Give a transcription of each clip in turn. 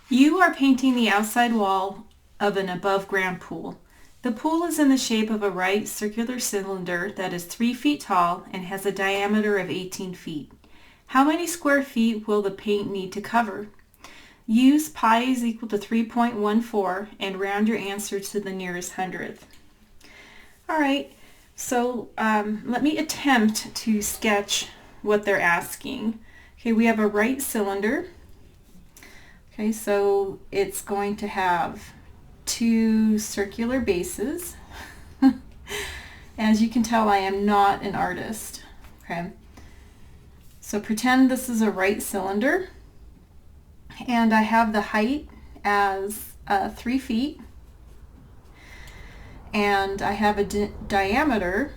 You are painting the outside wall of an above ground pool. The pool is in the shape of a right circular cylinder that is 3 feet tall and has a diameter of 18 feet. How many square feet will the paint need to cover? Use pi is equal to 3.14 and round your answer to the nearest hundredth. Alright, so let me attempt to sketch what they're asking. Okay, we have a right cylinder. Okay, so it's going to have 2 circular bases. As you can tell, I am not an artist. Okay, so pretend this is a right cylinder, and I have the height as 3 feet, and I have a diameter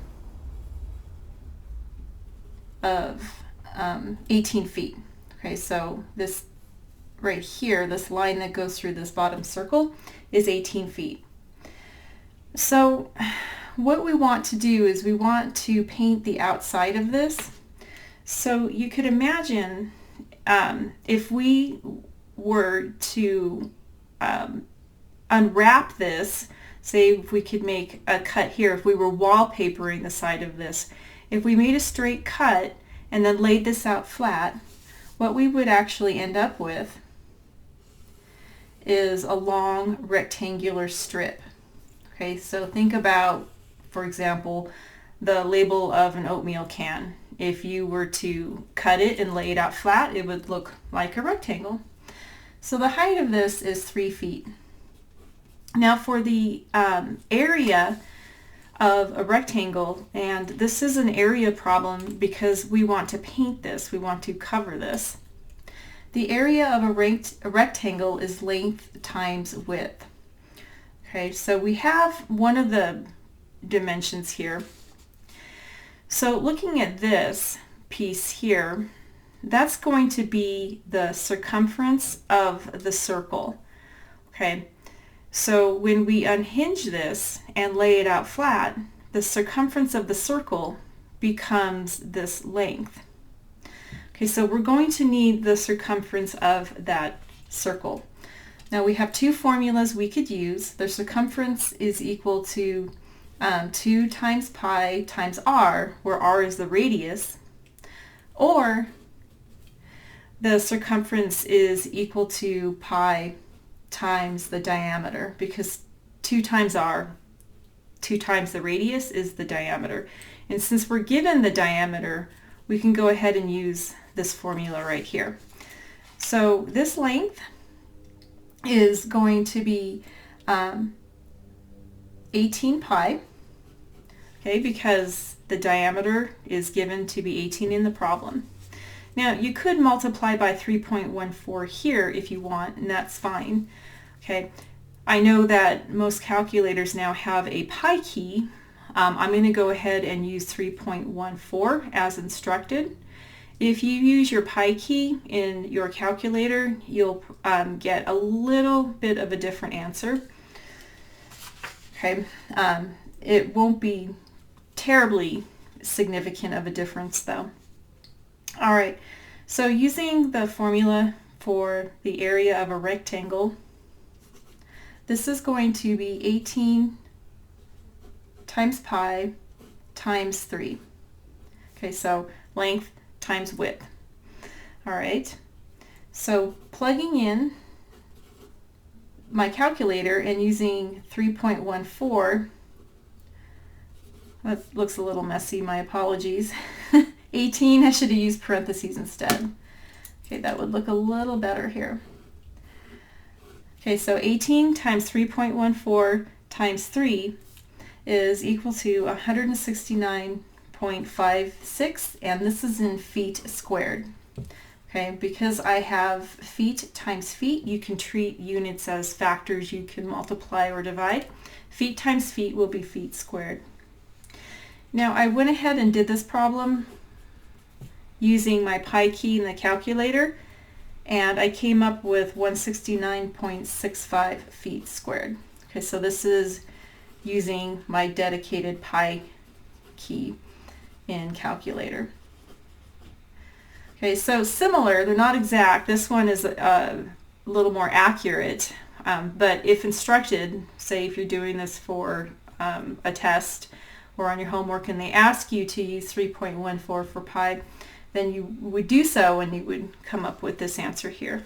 of 18 feet. Okay, so this right here, this line that goes through this bottom circle is 18 feet. So what we want to do is we want to paint the outside of this. So you could imagine if we were to unwrap this, say if we could make a cut here, if we were wallpapering the side of this, if we made a straight cut and then laid this out flat, what we would actually end up with is a long rectangular strip. Okay, so think about, for example, the label of an oatmeal can. If you were to cut it and lay it out flat, it would look like a rectangle. So the height of this is 3 feet. Now for the area of a rectangle, and this is an area problem because we want to paint this, we want to cover this. The area of a rectangle is length times width. Okay, so we have one of the dimensions here. So looking at this piece here, that's going to be the circumference of the circle. Okay, so when we unhinge this and lay it out flat, the circumference of the circle becomes this length. Okay, so we're going to need the circumference of that circle. Now we have 2 formulas we could use. The circumference is equal to 2 times pi times r, where r is the radius, or the circumference is equal to pi times the diameter, because 2 times r, 2 times the radius is the diameter. And since we're given the diameter, we can go ahead and use this formula right here. So this length is going to be 18 pi, okay, because the diameter is given to be 18 in the problem. Now you could multiply by 3.14 here if you want, and that's fine. Okay, I know that most calculators now have a pi key. I'm going to go ahead and use 3.14 as instructed. If you use your pi key in your calculator, you'll get a little bit of a different answer. Okay, it won't be terribly significant of a difference though. All right, so using the formula for the area of a rectangle, this is going to be 18 times pi times 3. Okay, so length times width. All right, so plugging in my calculator and using 3.14, that looks a little messy, my apologies. 18, I should have used parentheses instead. Okay, that would look a little better here. Okay, so 18 times 3.14 times 3 is equal to 169.56, and this is in feet squared. Okay, because I have feet times feet, you can treat units as factors you can multiply or divide. Feet times feet will be feet squared. Now I went ahead and did this problem using my pi key in the calculator, and I came up with 169.65 feet squared. Okay, so this is using my dedicated pi key in calculator. Okay, so similar, they're not exact. This one is little more accurate. But if instructed, say if you're doing this for a test or on your homework and they ask you to use 3.14 for pi, then you would do so and you would come up with this answer here.